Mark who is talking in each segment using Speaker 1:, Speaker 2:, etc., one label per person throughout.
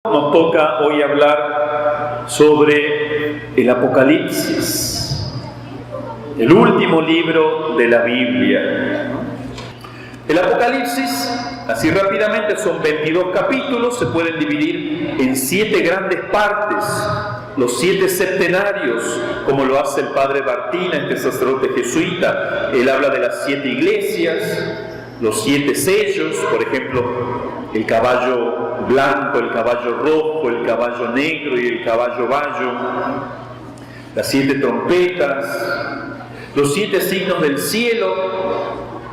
Speaker 1: Nos toca hoy hablar sobre el Apocalipsis, el último libro de la Biblia. El Apocalipsis, así rápidamente, son 22 capítulos, se pueden dividir en 7 grandes partes, los 7 septenarios, como lo hace el padre Bartina, este sacerdote jesuita. Él habla de las 7 iglesias, los 7 sellos, por ejemplo, el caballo blanco, el caballo rojo, el caballo negro y el caballo bayo, las 7 trompetas, los 7 signos del cielo.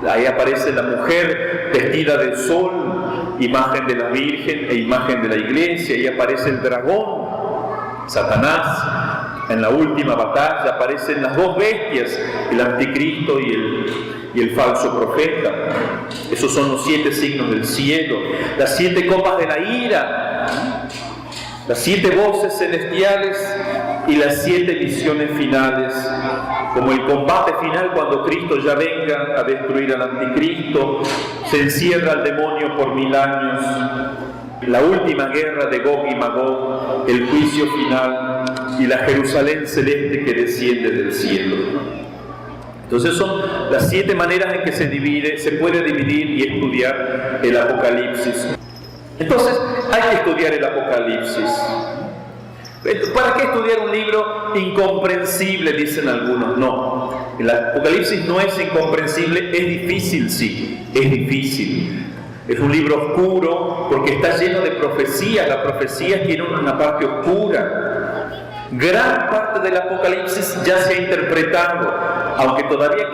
Speaker 1: Ahí aparece la mujer vestida de sol, imagen de la Virgen e imagen de la iglesia. Ahí aparece el dragón, Satanás. En la última batalla aparecen las 2 bestias, el anticristo y el falso profeta. Esos son los 7 signos del cielo. Las 7 copas de la ira, las 7 voces celestiales y las 7 visiones finales, como el combate final cuando Cristo ya venga a destruir al anticristo, se encierra al demonio por 1000 años, la última guerra de Gog y Magog, el juicio final y la Jerusalén celeste que desciende del cielo. Entonces son las 7 maneras en que se puede dividir y estudiar el Apocalipsis. Entonces hay que estudiar el Apocalipsis. ¿Para qué estudiar un libro incomprensible? Dicen algunos. No, el Apocalipsis no es incomprensible, es difícil, sí, es difícil. Es un libro oscuro porque está lleno de profecías. Las profecías tienen una parte oscura. Gran parte del Apocalipsis ya se ha interpretado, aunque todavía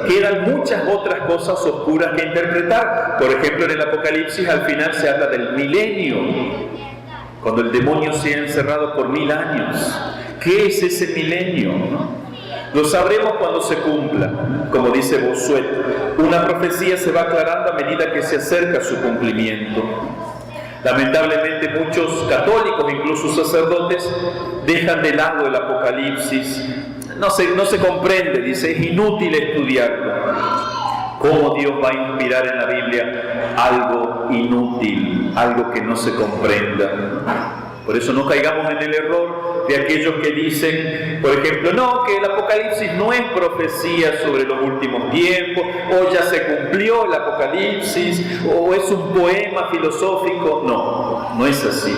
Speaker 1: quedan muchas otras cosas oscuras que interpretar. Por ejemplo, en el Apocalipsis al final se habla del milenio, cuando el demonio se ha encerrado por 1000 años. ¿Qué es ese milenio? Lo sabremos cuando se cumpla, como dice Bossuet. Una profecía se va aclarando a medida que se acerca su cumplimiento. Lamentablemente muchos católicos, incluso sacerdotes, dejan de lado el Apocalipsis. No se comprende, dice, es inútil estudiarlo. ¿Cómo Dios va a inspirar en la Biblia algo inútil, algo que no se comprenda? Por eso no caigamos en el error de aquellos que dicen, por ejemplo, no, que el Apocalipsis no es profecía sobre los últimos tiempos, o ya se cumplió el Apocalipsis, o es un poema filosófico. No es así.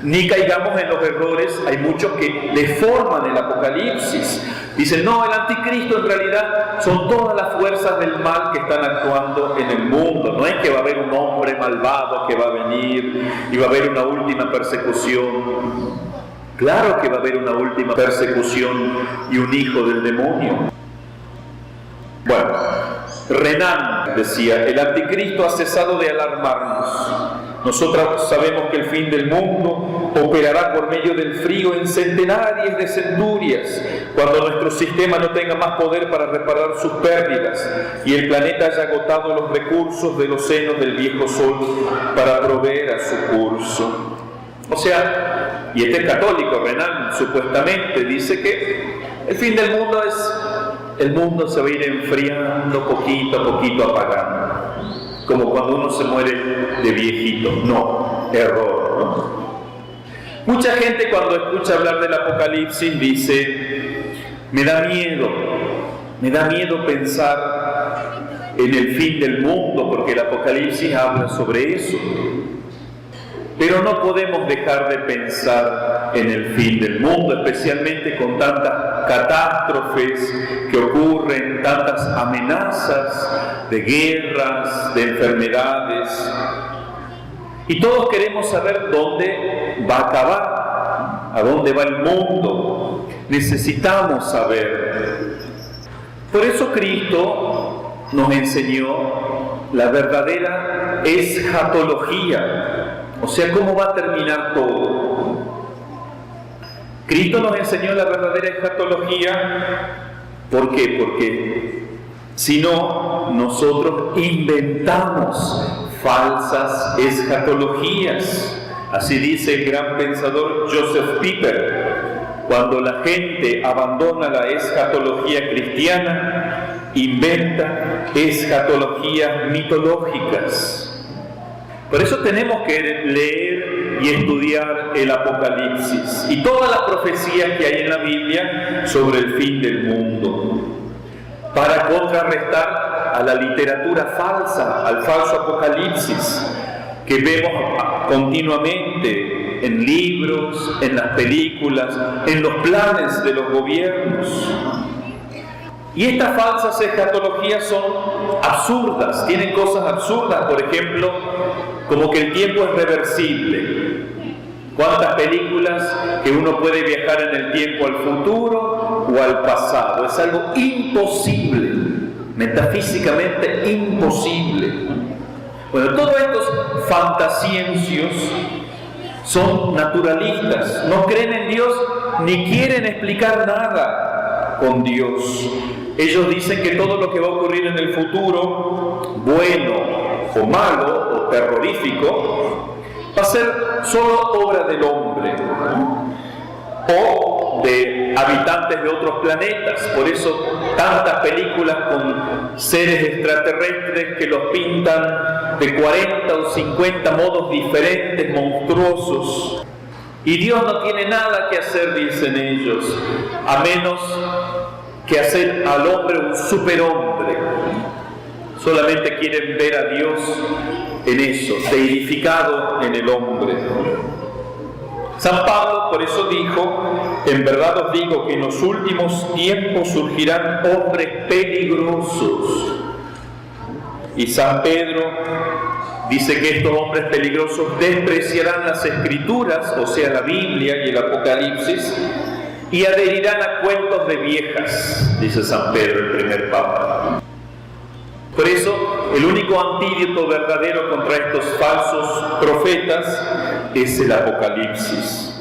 Speaker 1: Ni caigamos en los errores. Hay muchos que deforman el Apocalipsis. Dicen, no, el anticristo en realidad son todas las fuerzas del mal que están actuando en el mundo. No es que va a haber un hombre malvado que va a venir y va a haber una última persecución. Claro que va a haber una última persecución y un hijo del demonio. Bueno, Renan decía, el anticristo ha cesado de alarmarnos. Nosotros sabemos que el fin del mundo operará por medio del frío en centenares de centurias, cuando nuestro sistema no tenga más poder para reparar sus pérdidas y el planeta haya agotado los recursos de los senos del viejo sol para proveer a su curso. O sea, y este es católico, Renan, supuestamente dice que el fin del mundo el mundo se va a ir enfriando poquito a poquito, apagando, como cuando uno se muere de viejito. No, error, ¿no? Mucha gente cuando escucha hablar del Apocalipsis dice, me da miedo pensar en el fin del mundo, porque el Apocalipsis habla sobre eso. Pero no podemos dejar de pensar en el fin del mundo, especialmente con tantas catástrofes que ocurren, tantas amenazas de guerras, de enfermedades. Y todos queremos saber dónde va a acabar, a dónde va el mundo. Necesitamos saber. Por eso Cristo nos enseñó la verdadera escatología, o sea, cómo va a terminar todo. Cristo nos enseñó la verdadera escatología. ¿Por qué? Porque si no, nosotros inventamos falsas escatologías. Así dice el gran pensador Joseph Pieper: cuando la gente abandona la escatología cristiana, inventa escatologías mitológicas. Por eso tenemos que leer y estudiar el Apocalipsis y todas las profecías que hay en la Biblia sobre el fin del mundo, para contrarrestar a la literatura falsa, al falso Apocalipsis que vemos continuamente en libros, en las películas, en los planes de los gobiernos. Y estas falsas escatologías son absurdas, tienen cosas absurdas, por ejemplo, como que el tiempo es reversible. ¿Cuántas películas que uno puede viajar en el tiempo al futuro o al pasado? Es algo imposible, metafísicamente imposible. Bueno, todos estos fantasciencios son naturalistas, no creen en Dios ni quieren explicar nada con Dios. Ellos dicen que todo lo que va a ocurrir en el futuro, bueno o malo o terrorífico, va a ser solo obra del hombre o de habitantes de otros planetas. Por eso tantas películas con seres extraterrestres que los pintan de 40 o 50 modos diferentes, monstruosos. Y Dios no tiene nada que hacer, dicen ellos, a menos que hacer al hombre un superhombre. Solamente quieren ver a Dios en eso, deificado en el hombre. San Pablo por eso dijo: en verdad os digo que en los últimos tiempos surgirán hombres peligrosos. Y San Pedro dice que estos hombres peligrosos despreciarán las Escrituras, o sea, la Biblia y el Apocalipsis, y adherirán a cuentos de viejas, dice San Pedro, el primer Papa. Por eso, el único antídoto verdadero contra estos falsos profetas es el Apocalipsis.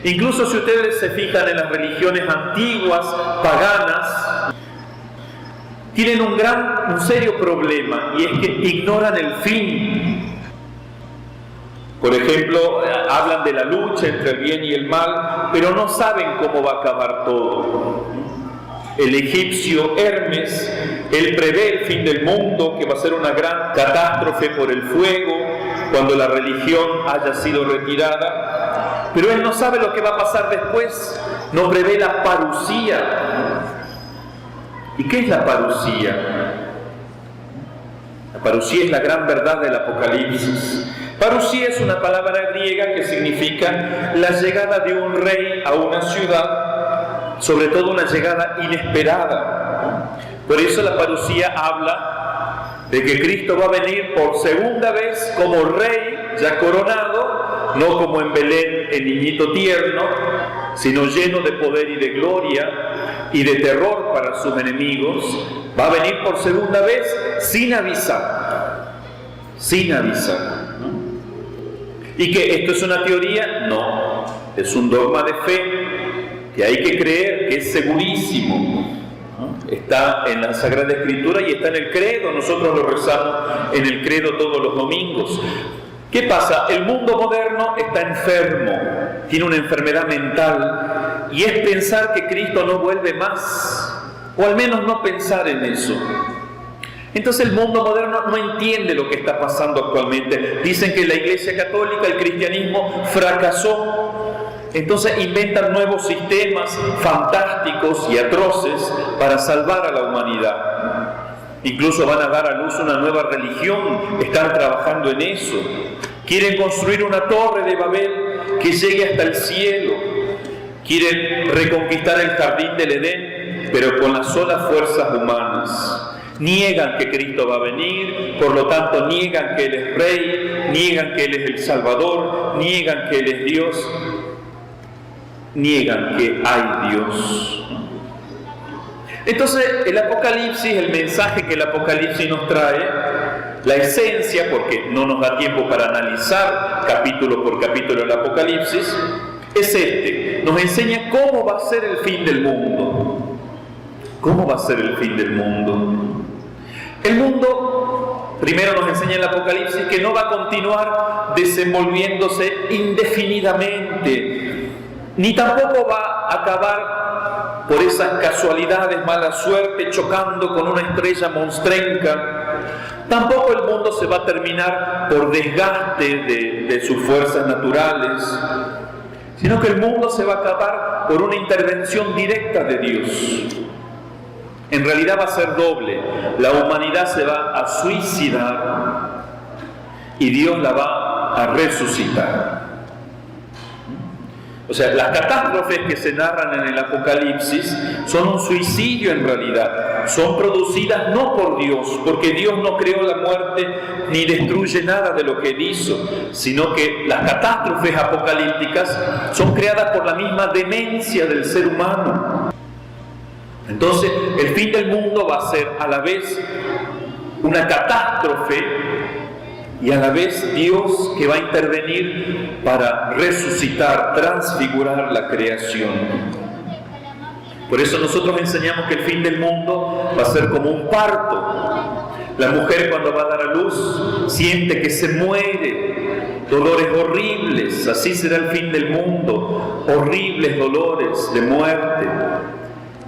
Speaker 1: Incluso si ustedes se fijan en las religiones antiguas, paganas, tienen un serio problema, y es que ignoran el fin. Por ejemplo, hablan de la lucha entre el bien y el mal, pero no saben cómo va a acabar todo. El egipcio Hermes, él prevé el fin del mundo, que va a ser una gran catástrofe por el fuego, cuando la religión haya sido retirada. Pero él no sabe lo que va a pasar después, no prevé la parusía. ¿Y qué es la parusía? La parusía es la gran verdad del Apocalipsis. Parusía es una palabra griega que significa la llegada de un rey a una ciudad, sobre todo una llegada inesperada. Por eso la parusía habla de que Cristo va a venir por segunda vez como rey, ya coronado, no como en Belén el niñito tierno, sino lleno de poder y de gloria y de terror para sus enemigos. Va a venir por segunda vez sin avisar. Sin avisar, ¿no? ¿Y que esto es una teoría? No, es un dogma de fe que hay que creer, que es segurísimo, ¿no? Está en la Sagrada Escritura y está en el credo. Nosotros lo rezamos en el credo todos los domingos. ¿Qué pasa? El mundo moderno está enfermo, tiene una enfermedad mental, y es pensar que Cristo no vuelve más, o al menos no pensar en eso. Entonces el mundo moderno no entiende lo que está pasando actualmente. Dicen que la Iglesia Católica, el cristianismo, fracasó. Entonces inventan nuevos sistemas fantásticos y atroces para salvar a la humanidad. Incluso van a dar a luz una nueva religión, están trabajando en eso. Quieren construir una torre de Babel que llegue hasta el cielo. Quieren reconquistar el jardín del Edén, pero con las solas fuerzas humanas. Niegan que Cristo va a venir, por lo tanto niegan que Él es Rey, niegan que Él es el Salvador, niegan que Él es Dios, niegan que hay Dios. Entonces el Apocalipsis, el mensaje que el Apocalipsis nos trae, La esencia, porque no nos da tiempo para analizar capítulo por capítulo el Apocalipsis, es nos enseña cómo va a ser el fin del mundo. ¿Cómo va a ser el fin del mundo? El mundo, primero nos enseña el Apocalipsis, que no va a continuar desenvolviéndose indefinidamente, ni tampoco va a acabar por esas casualidades, mala suerte, chocando con una estrella monstrenca. Tampoco el mundo se va a terminar por desgaste de sus fuerzas naturales, sino que el mundo se va a acabar por una intervención directa de Dios. En realidad va a ser doble. La humanidad se va a suicidar y Dios la va a resucitar. O sea, las catástrofes que se narran en el Apocalipsis son un suicidio en realidad. Son producidas no por Dios, porque Dios no creó la muerte ni destruye nada de lo que Él hizo, sino que las catástrofes apocalípticas son creadas por la misma demencia del ser humano. Entonces, el fin del mundo va a ser a la vez una catástrofe y a la vez Dios que va a intervenir para resucitar, transfigurar la creación. Por eso nosotros enseñamos que el fin del mundo va a ser como un parto. La mujer cuando va a dar a luz siente que se muere, dolores horribles, así será el fin del mundo, horribles dolores de muerte.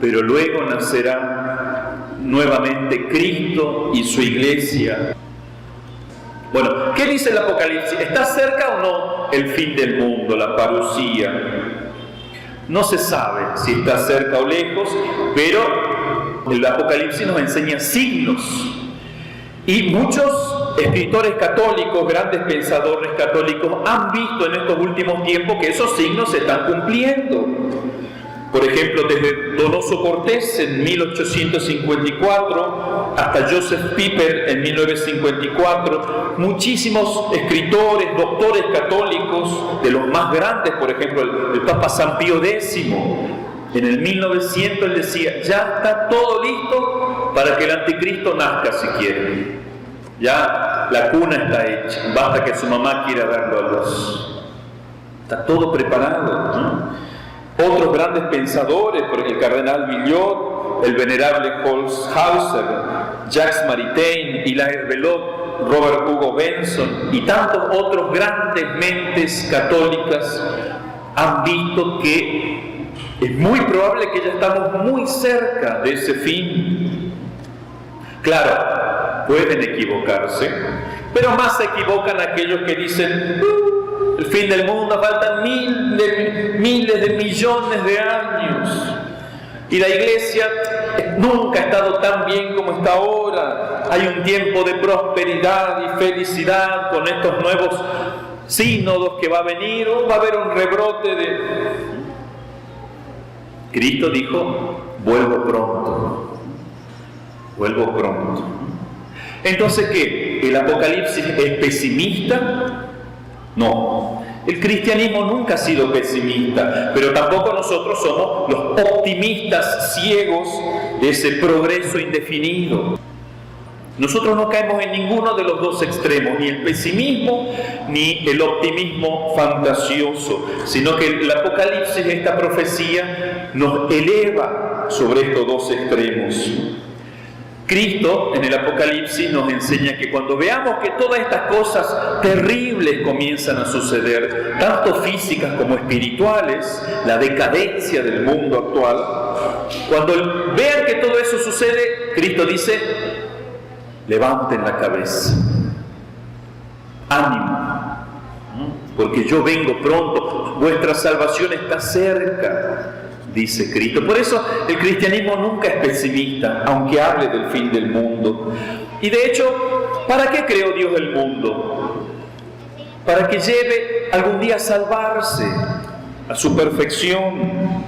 Speaker 1: Pero luego nacerá nuevamente Cristo y su iglesia. Bueno, ¿qué dice el Apocalipsis? ¿Está cerca o no el fin del mundo, la parusía? No se sabe si está cerca o lejos, pero el Apocalipsis nos enseña signos. Y muchos escritores católicos, grandes pensadores católicos, han visto en estos últimos tiempos que esos signos se están cumpliendo. Por ejemplo, desde Donoso Cortés en 1854 hasta Joseph Pieper en 1954, muchísimos escritores, doctores católicos, de los más grandes, por ejemplo, el Papa San Pío X, en el 1900 él decía, ya está todo listo para que el anticristo nazca si quiere. Ya la cuna está hecha, basta que su mamá quiera darlo a luz. Está todo preparado, ¿no? Otros grandes pensadores, por el cardenal Villot, el venerable Holzhauser, Jacques Maritain, Hilaire Belloc, Robert Hugo Benson y tantos otros grandes mentes católicas han visto que es muy probable que ya estamos muy cerca de ese fin. Claro, pueden equivocarse, pero más se equivocan aquellos que dicen el fin del mundo, faltan miles de millones de años. Y la iglesia nunca ha estado tan bien como está ahora. Hay un tiempo de prosperidad y felicidad con estos nuevos sínodos que va a venir, o va a haber un rebrote de... Cristo dijo, vuelvo pronto. Vuelvo pronto. Entonces, ¿qué? ¿El Apocalipsis es pesimista? No, el cristianismo nunca ha sido pesimista, pero tampoco nosotros somos los optimistas ciegos de ese progreso indefinido. Nosotros no caemos en ninguno de los dos extremos, ni el pesimismo ni el optimismo fantasioso, sino que el Apocalipsis, esta profecía, nos eleva sobre estos dos extremos. Cristo en el Apocalipsis nos enseña que cuando veamos que todas estas cosas terribles comienzan a suceder, tanto físicas como espirituales, la decadencia del mundo actual, cuando vean que todo eso sucede, Cristo dice, levanten la cabeza, ánimo, porque yo vengo pronto, vuestra salvación está cerca, dice Cristo. Por eso el cristianismo nunca es pesimista, aunque hable del fin del mundo. Y de hecho, ¿para qué creó Dios el mundo? Para que lleve algún día a salvarse, a su perfección.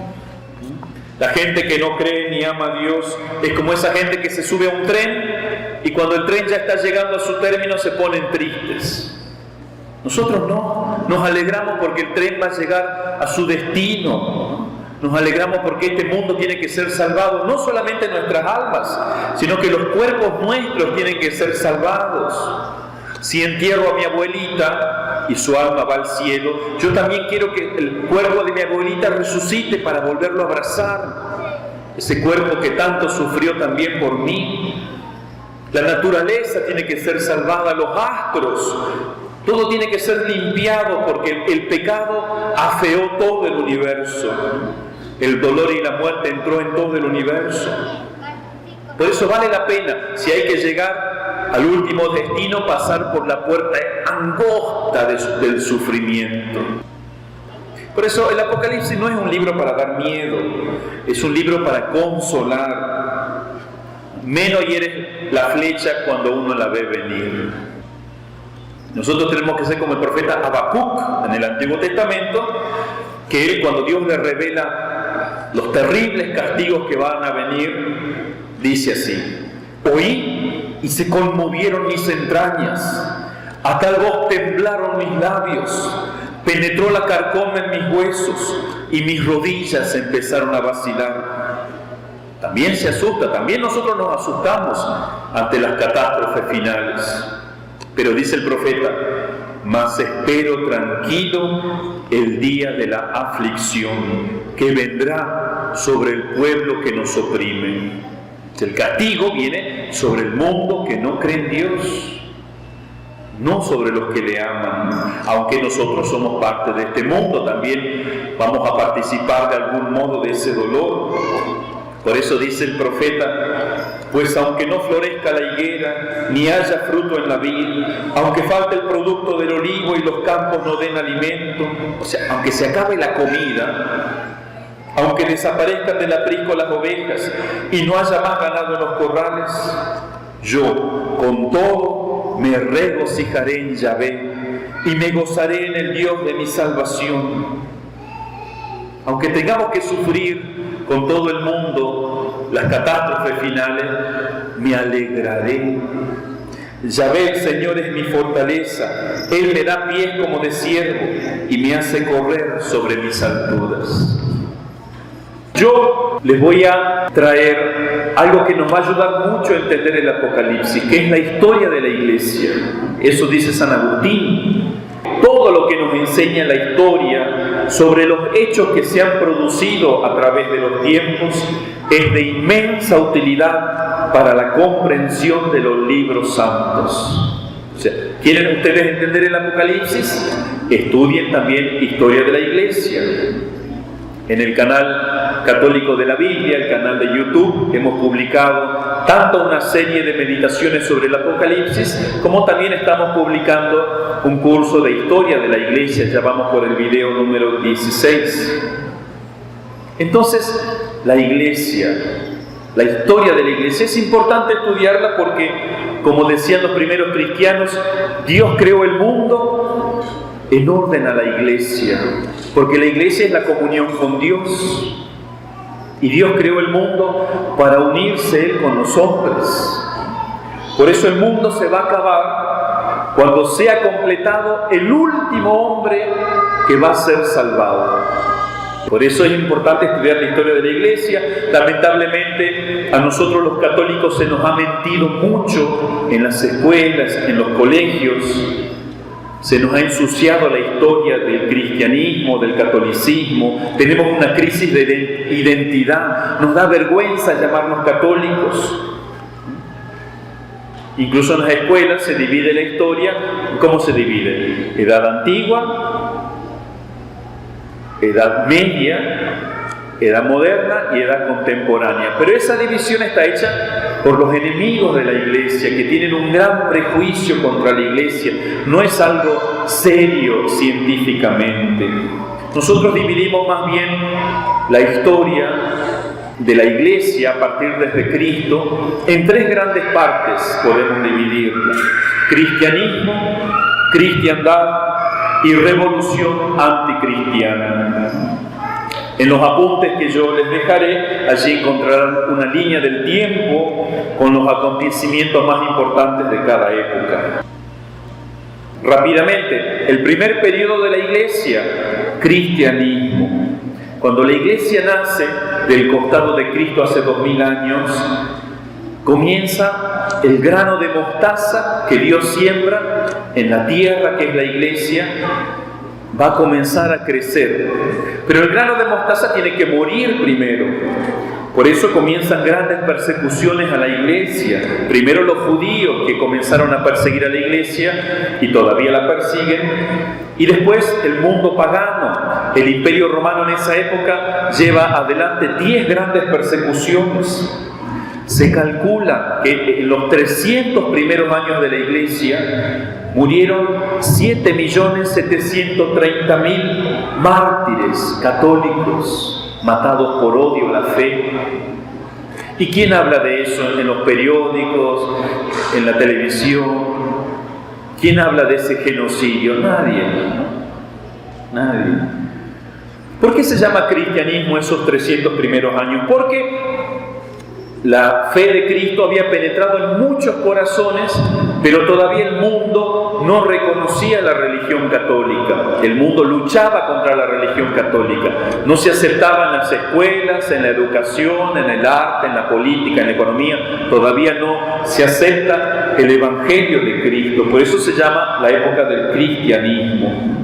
Speaker 1: La gente que no cree ni ama a Dios es como esa gente que se sube a un tren y cuando el tren ya está llegando a su término se ponen tristes. Nosotros no, nos alegramos porque el tren va a llegar a su destino. Nos alegramos porque este mundo tiene que ser salvado, no solamente nuestras almas, sino que los cuerpos nuestros tienen que ser salvados. Si entierro a mi abuelita y su alma va al cielo, yo también quiero que el cuerpo de mi abuelita resucite para volverlo a abrazar. Ese cuerpo que tanto sufrió también por mí. La naturaleza tiene que ser salvada, los astros, todo tiene que ser limpiado porque el pecado afeó todo el universo. El dolor y la muerte entró en todo el universo. Por eso vale la pena, si hay que llegar al último destino, pasar por la puerta angosta del sufrimiento. Por eso el Apocalipsis no es un libro para dar miedo, es un libro para consolar. Menos hiere la flecha cuando uno la ve venir. Nosotros tenemos que ser como el profeta Habacuc en el Antiguo Testamento, que él, cuando Dios le revela los terribles castigos que van a venir, dice así: oí y se conmovieron mis entrañas, a tal voz temblaron mis labios, penetró la carcoma en mis huesos y mis rodillas empezaron a vacilar. También se asusta, también nosotros nos asustamos ante las catástrofes finales. Pero dice el profeta: mas espero tranquilo el día de la aflicción que vendrá sobre el pueblo que nos oprime. El castigo viene sobre el mundo que no cree en Dios, no sobre los que le aman. Aunque nosotros somos parte de este mundo, también vamos a participar de algún modo de ese dolor. Por eso dice el profeta: pues aunque no florezca la higuera, ni haya fruto en la vid, aunque falte el producto del olivo y los campos no den alimento, o sea, aunque se acabe la comida, aunque desaparezcan del aprisco las ovejas y no haya más ganado en los corrales, yo con todo me regocijaré en Yahvé y me gozaré en el Dios de mi salvación. Aunque tengamos que sufrir con todo el mundo las catástrofes finales, me alegraré. Yahvé, el Señor, es mi fortaleza. Él me da pies como de ciervo y me hace correr sobre mis alturas. Yo les voy a traer algo que nos va a ayudar mucho a entender el Apocalipsis, que es la historia de la Iglesia. Eso dice San Agustín. Todo lo que nos enseña la historia sobre los hechos que se han producido a través de los tiempos es de inmensa utilidad para la comprensión de los libros santos. O sea, ¿quieren ustedes entender el Apocalipsis? Estudien también historia de la Iglesia. En el canal católico de la Biblia, el canal de YouTube, hemos publicado tanto una serie de meditaciones sobre el Apocalipsis, como también estamos publicando un curso de historia de la Iglesia. Ya vamos por el video número 16. Entonces, la Iglesia, la historia de la Iglesia, es importante estudiarla porque, como decían los primeros cristianos, Dios creó el mundo en orden a la Iglesia, porque la Iglesia es la comunión con Dios. Y Dios creó el mundo para unirse Él con los hombres. Por eso el mundo se va a acabar cuando sea completado el último hombre que va a ser salvado. Por eso es importante estudiar la historia de la Iglesia. Lamentablemente a nosotros los católicos se nos ha mentido mucho en las escuelas, en los colegios. Se nos ha ensuciado la historia del cristianismo, del catolicismo. Tenemos una crisis de identidad. Nos da vergüenza llamarnos católicos. Incluso en las escuelas se divide la historia. ¿Cómo se divide? Edad antigua, edad media, edad moderna y edad contemporánea. Pero esa división está hecha por los enemigos de la Iglesia, que tienen un gran prejuicio contra la Iglesia. No es algo serio científicamente. Nosotros dividimos más bien la historia de la Iglesia a partir desde Cristo en tres grandes partes. Podemos dividirla: cristianismo, cristiandad y revolución anticristiana. En los apuntes que yo les dejaré, allí encontrarán una línea del tiempo con los acontecimientos más importantes de cada época. Rápidamente, el primer periodo de la Iglesia, cristianismo. Cuando la iglesia nace del costado de Cristo hace 2000 años, comienza el grano de mostaza que Dios siembra en la tierra que es la iglesia, va a comenzar a crecer. Pero el grano de mostaza tiene que morir primero. Por eso comienzan grandes persecuciones a la iglesia. Primero los judíos, que comenzaron a perseguir a la iglesia y todavía la persiguen. Y después el mundo pagano. El Imperio Romano en esa época lleva adelante 10 grandes persecuciones. Se calcula que en los 300 primeros años de la iglesia murieron 7.730.000 mártires católicos matados por odio a la fe. ¿Y quién habla de eso en los periódicos, en la televisión? ¿Quién habla de ese genocidio? Nadie. Nadie. ¿Por qué se llama cristianismo esos 300 primeros años? Porque la fe de Cristo había penetrado en muchos corazones, pero todavía el mundo no reconocía la religión católica. El mundo luchaba contra la religión católica. No se aceptaba en las escuelas, en la educación, en el arte, en la política, en la economía. Todavía no se acepta el Evangelio de Cristo. Por eso se llama la época del cristianismo.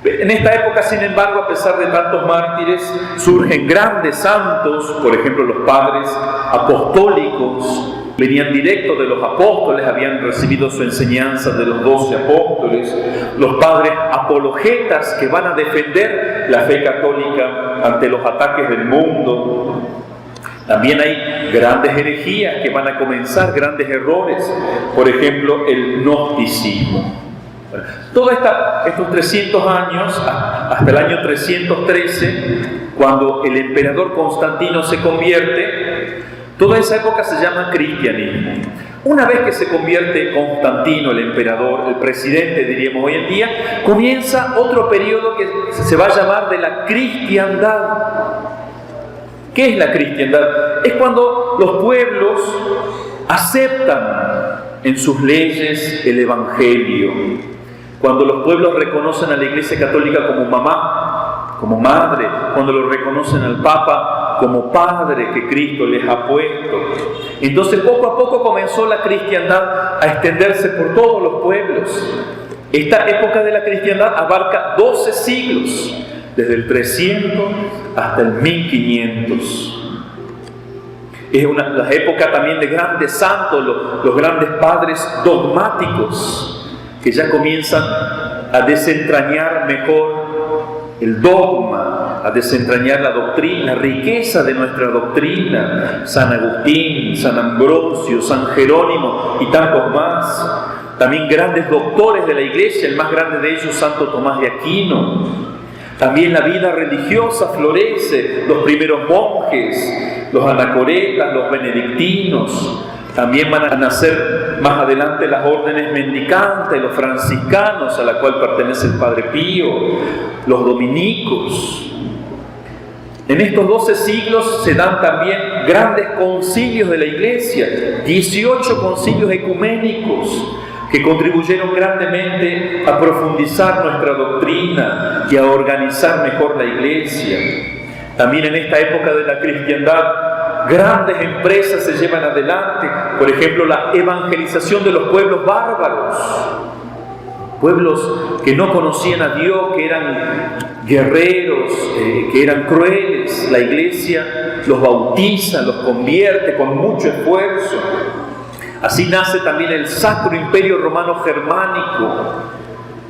Speaker 1: En esta época, sin embargo, a pesar de tantos mártires, surgen grandes santos, por ejemplo, los padres apostólicos, venían directos de los apóstoles, habían recibido su enseñanza de los 12 apóstoles, los padres apologetas que van a defender la fe católica ante los ataques del mundo. También hay grandes herejías que van a comenzar, grandes errores, por ejemplo, el gnosticismo. Todos estos 300 años, hasta el año 313, cuando el emperador Constantino se convierte, toda esa época se llama cristianismo. Una vez que se convierte Constantino, el emperador, el presidente, diríamos hoy en día, comienza otro periodo que se va a llamar de la cristiandad. ¿Qué es la cristiandad? Es cuando los pueblos aceptan en sus leyes el Evangelio. Cuando los pueblos reconocen a la Iglesia Católica como mamá, como madre, cuando lo reconocen al Papa como padre que Cristo les ha puesto. Entonces poco a poco comenzó la cristiandad a extenderse por todos los pueblos. Esta época de la cristiandad abarca 12 siglos, desde el 300 hasta el 1500. Es la época también de grandes santos, los grandes padres dogmáticos, que ya comienzan a desentrañar mejor el dogma, a desentrañar la doctrina, la riqueza de nuestra doctrina. San Agustín, San Ambrosio, San Jerónimo y tantos más. También grandes doctores de la Iglesia, el más grande de ellos, Santo Tomás de Aquino. También la vida religiosa florece, los primeros monjes, los anacoretas, los benedictinos. También van a nacer más adelante las órdenes mendicantes, los franciscanos, a la cual pertenece el Padre Pío, los dominicos. En estos 12 siglos se dan también grandes concilios de la Iglesia, 18 concilios ecuménicos, que contribuyeron grandemente a profundizar nuestra doctrina y a organizar mejor la Iglesia. También en esta época de la cristiandad, grandes empresas se llevan adelante. Por ejemplo, la evangelización de los pueblos bárbaros. Pueblos que no conocían a Dios, que eran guerreros, que eran crueles. La Iglesia los bautiza, los convierte con mucho esfuerzo. Así nace también el Sacro Imperio Romano Germánico,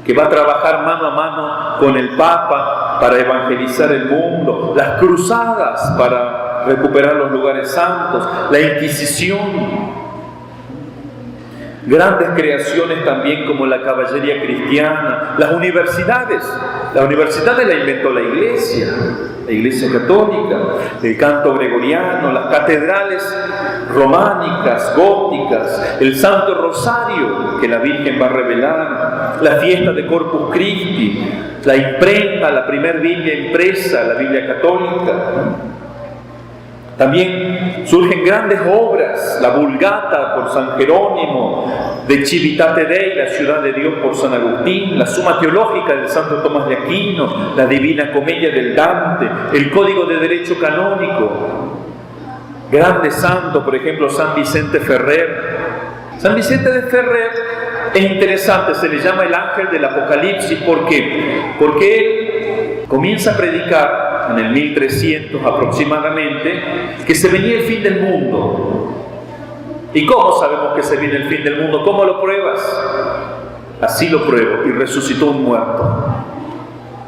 Speaker 1: que va a trabajar mano a mano con el Papa para evangelizar el mundo. Las cruzadas para recuperar los lugares santos, la Inquisición. Grandes creaciones también como la caballería cristiana, las universidades. Las universidades las inventó la Iglesia Católica, el canto gregoriano, las catedrales románicas, góticas, el Santo Rosario que la Virgen va a revelar, la fiesta de Corpus Christi, la imprenta, la primer Biblia impresa, la Biblia católica. También surgen grandes obras, la Vulgata por San Jerónimo, de Civitate Dei, la ciudad de Dios por San Agustín, la Suma Teológica del Santo Tomás de Aquino, la Divina Comedia del Dante, el Código de Derecho Canónico. Grandes santos, por ejemplo, San Vicente Ferrer. San Vicente de Ferrer es interesante, se le llama el ángel del Apocalipsis. ¿Por qué? Porque él comienza a predicar en el 1300 aproximadamente que se venía el fin del mundo. ¿Y cómo sabemos que se viene el fin del mundo? ¿Cómo lo pruebas? Así lo pruebo, y resucitó un muerto.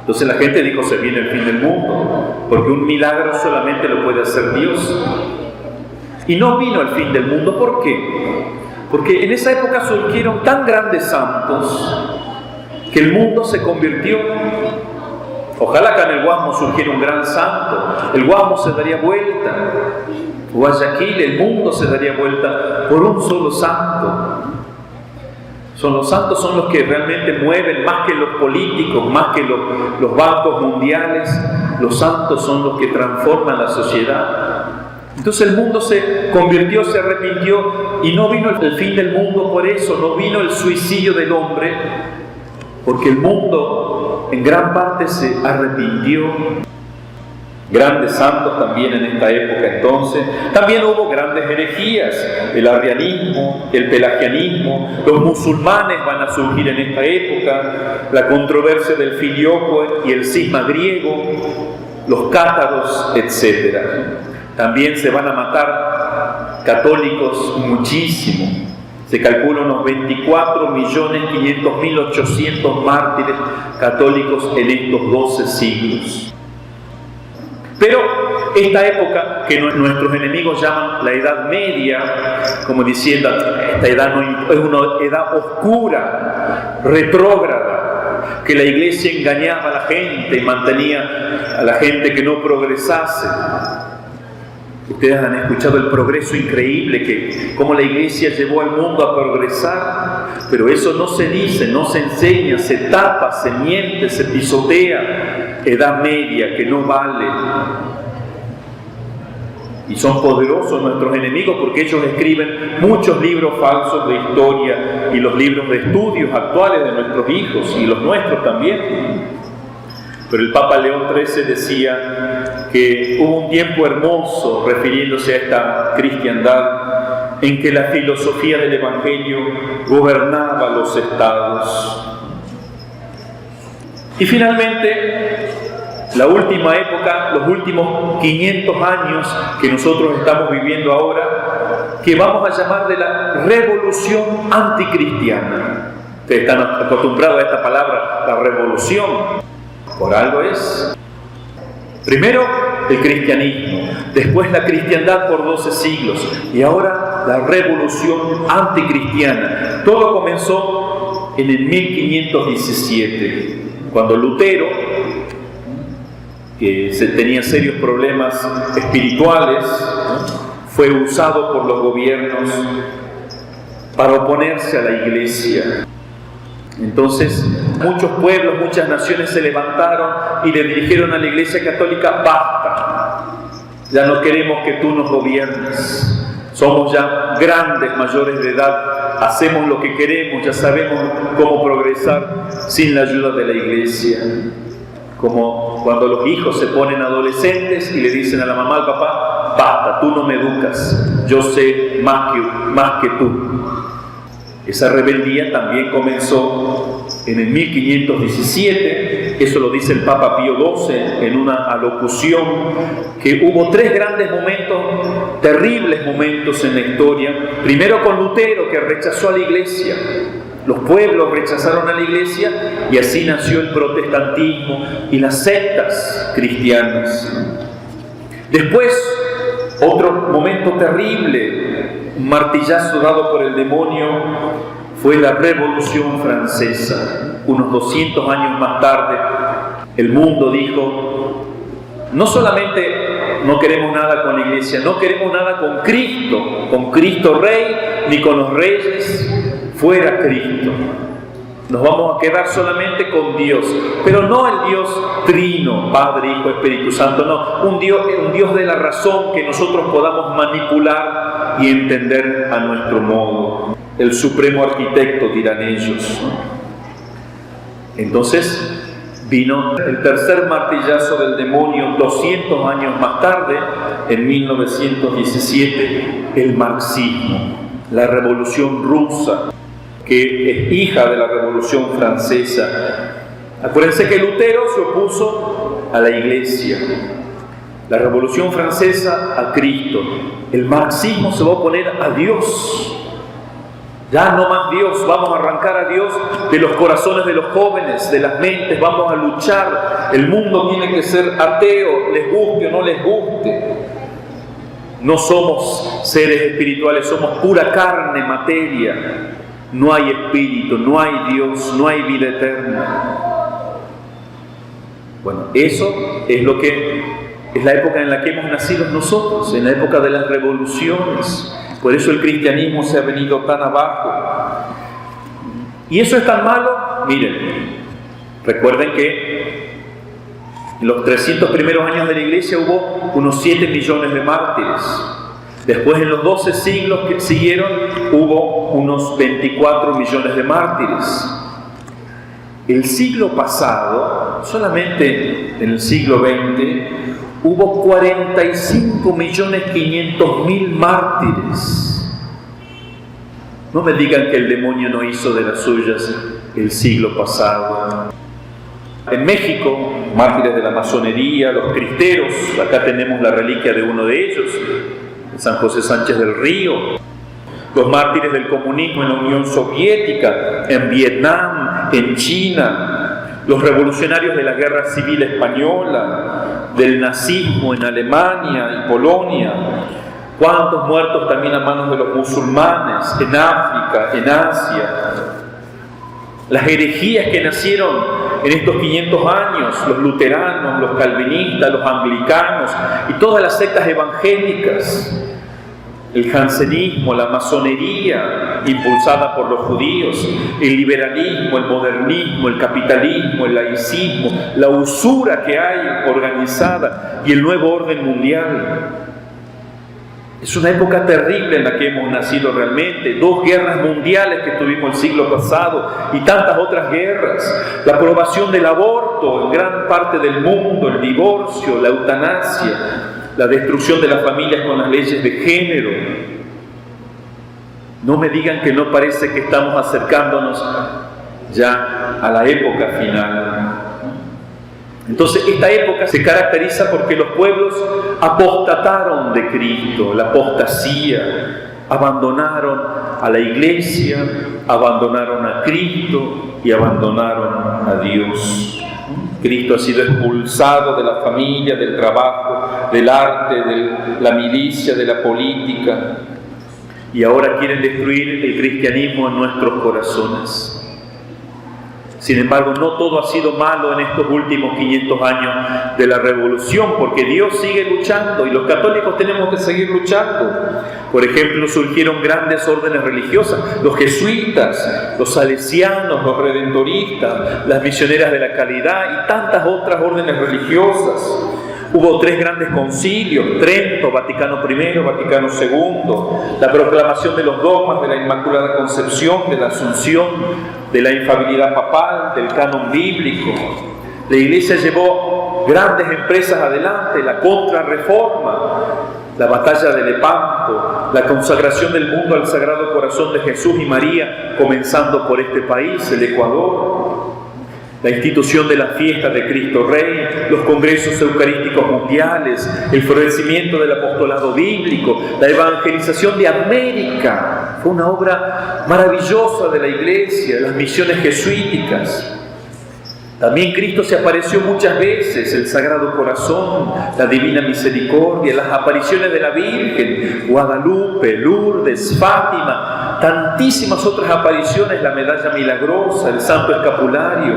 Speaker 1: Entonces la gente dijo, se viene el fin del mundo, porque un milagro solamente lo puede hacer Dios. Y no vino el fin del mundo. ¿Por qué? Porque en esa época surgieron tan grandes santos que el mundo se convirtió. Ojalá que en el Guasmo surgiera un gran santo, el Guasmo se daría vuelta. Guayaquil, el mundo se daría vuelta por un solo santo. Los santos son los que realmente mueven, más que los políticos, más que los bancos mundiales. Los santos son los que transforman la sociedad. Entonces el mundo se convirtió, se arrepintió, y no vino el fin del mundo por eso, no vino el suicidio del hombre, porque el mundo en gran parte se arrepintió. Grandes santos también en esta época entonces. También hubo grandes herejías, el arrianismo, el pelagianismo, los musulmanes van a surgir en esta época, la controversia del filioque y el cisma griego, los cátaros, etc. También se van a matar católicos muchísimo. Se calcula unos 24.500.800 mártires católicos en estos 12 siglos. Pero esta época, que nuestros enemigos llaman la Edad Media, como diciendo, esta edad es una edad oscura, retrógrada, que la Iglesia engañaba a la gente y mantenía a la gente que no progresase. Ustedes han escuchado el progreso increíble, que cómo la Iglesia llevó al mundo a progresar, pero eso no se dice, no se enseña, se tapa, se miente, se pisotea. Edad Media, que no vale. Y son poderosos nuestros enemigos porque ellos escriben muchos libros falsos de historia y los libros de estudios actuales de nuestros hijos y los nuestros también. Pero el Papa León XIII decía que hubo un tiempo hermoso, refiriéndose a esta cristiandad, en que la filosofía del Evangelio gobernaba los estados. Y finalmente, la última época, los últimos 500 años que nosotros estamos viviendo ahora, que vamos a llamar de la revolución anticristiana. Ustedes están acostumbrados a esta palabra, la revolución. Por algo es. Primero el cristianismo, después la cristiandad por 12 siglos y ahora la revolución anticristiana. Todo comenzó en el 1517, cuando Lutero, que tenía serios problemas espirituales, fue usado por los gobiernos para oponerse a la Iglesia. Entonces, muchos pueblos, muchas naciones se levantaron y le dijeron a la Iglesia Católica: basta, ya no queremos que tú nos gobiernes, somos ya grandes, mayores de edad, hacemos lo que queremos, ya sabemos cómo progresar sin la ayuda de la Iglesia. Como cuando los hijos se ponen adolescentes y le dicen a la mamá, al papá: basta, tú no me educas, yo sé más que tú. Esa rebeldía también comenzó en el 1517, eso lo dice el Papa Pío XII en una alocución, que hubo 3 grandes momentos, terribles momentos en la historia. Primero con Lutero, que rechazó a la Iglesia. Los pueblos rechazaron a la Iglesia y así nació el protestantismo y las sectas cristianas. Después, otro momento terrible, un martillazo dado por el demonio, fue la Revolución Francesa. Unos 200 años más tarde, el mundo dijo: no solamente no queremos nada con la Iglesia, no queremos nada con Cristo Rey, ni con los reyes. Fuera Cristo. Nos vamos a quedar solamente con Dios, pero no el Dios trino, Padre, Hijo, Espíritu Santo, no, un Dios de la razón que nosotros podamos manipular y entender a nuestro modo. el supremo arquitecto, dirán ellos. Entonces vino el tercer martillazo del demonio 200 años más tarde, en 1917, el marxismo, la revolución rusa, que es hija de la revolución francesa. Acuérdense que Lutero se opuso a la Iglesia, la revolución francesa a Cristo, el marxismo se va a oponer a Dios. Ya no más Dios, vamos a arrancar a Dios de los corazones de los jóvenes, de las mentes, vamos a luchar. El mundo tiene que ser ateo, les guste o no les guste. No somos seres espirituales, somos pura carne, materia. No hay espíritu, no hay Dios, no hay vida eterna. Bueno, eso es lo que es la época en la que hemos nacido nosotros, en la época de las revoluciones. Por eso el cristianismo se ha venido tan abajo. ¿Y eso es tan malo? Miren, recuerden que en los 300 primeros años de la Iglesia hubo unos 7 millones de mártires. Después, en los 12 siglos que siguieron, hubo unos 24 millones de mártires. El siglo pasado, solamente en el siglo XX, hubo 45.500.000 mártires. No me digan que el demonio no hizo de las suyas el siglo pasado. En México, mártires de la masonería, los cristeros, acá tenemos la reliquia de uno de ellos, San José Sánchez del Río. Los mártires del comunismo en la Unión Soviética, en Vietnam, en China. Los revolucionarios de la Guerra Civil Española, del nazismo en Alemania y Polonia. ¿Cuántos muertos también a manos de los musulmanes en África, en Asia? Las herejías que nacieron en estos 500 años, los luteranos, los calvinistas, los anglicanos y todas las sectas evangélicas. El jansenismo, la masonería impulsada por los judíos, el liberalismo, el modernismo, el capitalismo, el laicismo, la usura que hay organizada y el nuevo orden mundial. Es una época terrible en la que hemos nacido realmente. 2 guerras mundiales que tuvimos el siglo pasado y tantas otras guerras. La aprobación del aborto en gran parte del mundo, el divorcio, la eutanasia, la destrucción de las familias con las leyes de género. No me digan que no parece que estamos acercándonos ya a la época final. Entonces, esta época se caracteriza porque los pueblos apostataron de Cristo, la apostasía, abandonaron a la Iglesia, abandonaron a Cristo y abandonaron a Dios. Cristo ha sido expulsado de la familia, del trabajo, del arte, de la milicia, de la política. Y ahora quieren destruir el cristianismo en nuestros corazones. Sin embargo, no todo ha sido malo en estos últimos 500 años de la revolución, porque Dios sigue luchando y los católicos tenemos que seguir luchando. Por ejemplo, surgieron grandes órdenes religiosas, los jesuitas, los salesianos, los redentoristas, las misioneras de la caridad y tantas otras órdenes religiosas. Hubo 3 grandes concilios, Trento, Vaticano I, Vaticano II, la proclamación de los dogmas de la Inmaculada Concepción, de la Asunción, de la infalibilidad papal, del canon bíblico. La Iglesia llevó grandes empresas adelante, la Contrarreforma, la batalla de Lepanto, la consagración del mundo al Sagrado Corazón de Jesús y María, comenzando por este país, el Ecuador. La institución de la fiesta de Cristo Rey, los congresos eucarísticos mundiales, el florecimiento del apostolado bíblico, la evangelización de América. Fue una obra maravillosa de la Iglesia, las misiones jesuíticas. También Cristo se apareció muchas veces, el Sagrado Corazón, la Divina Misericordia, las apariciones de la Virgen, Guadalupe, Lourdes, Fátima, tantísimas otras apariciones, la medalla milagrosa, el Santo Escapulario.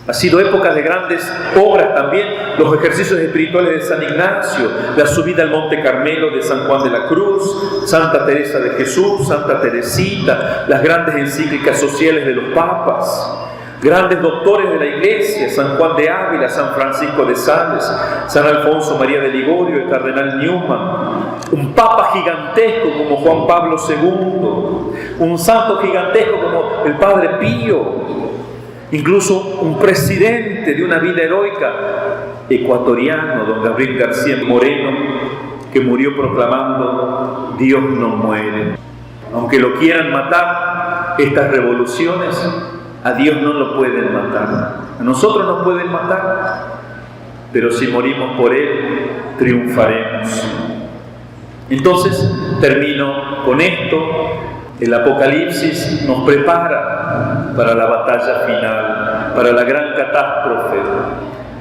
Speaker 1: Ha sido época de grandes obras también, los ejercicios espirituales de San Ignacio, la subida al Monte Carmelo de San Juan de la Cruz, Santa Teresa de Jesús, Santa Teresita, las grandes encíclicas sociales de los papas. Grandes doctores de la Iglesia, San Juan de Ávila, San Francisco de Sales, San Alfonso María de Ligorio, el Cardenal Newman. Un papa gigantesco como Juan Pablo II, un santo gigantesco como el Padre Pío, incluso un presidente de una vida heroica ecuatoriano, don Gabriel García Moreno, que murió proclamando: Dios no muere. Aunque lo quieran matar, estas revoluciones, a Dios no lo pueden matar. A nosotros nos pueden matar, pero si morimos por Él, triunfaremos. Entonces, termino con esto. El Apocalipsis nos prepara para la batalla final, para la gran catástrofe,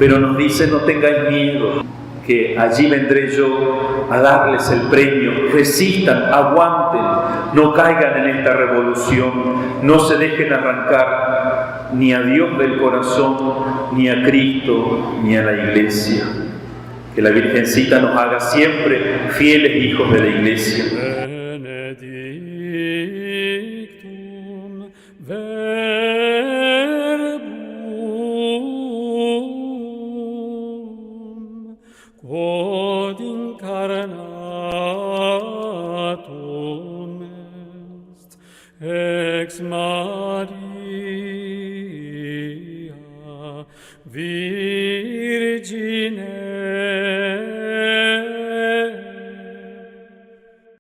Speaker 1: pero nos dice: no tengáis miedo, que allí vendré yo a darles el premio. Resistan, aguanten, no caigan en esta revolución, no se dejen arrancar ni a Dios del corazón, ni a Cristo, ni a la Iglesia. Que la Virgencita nos haga siempre fieles hijos de la Iglesia.
Speaker 2: Benedictum verbum quod incarnatum est ex Maria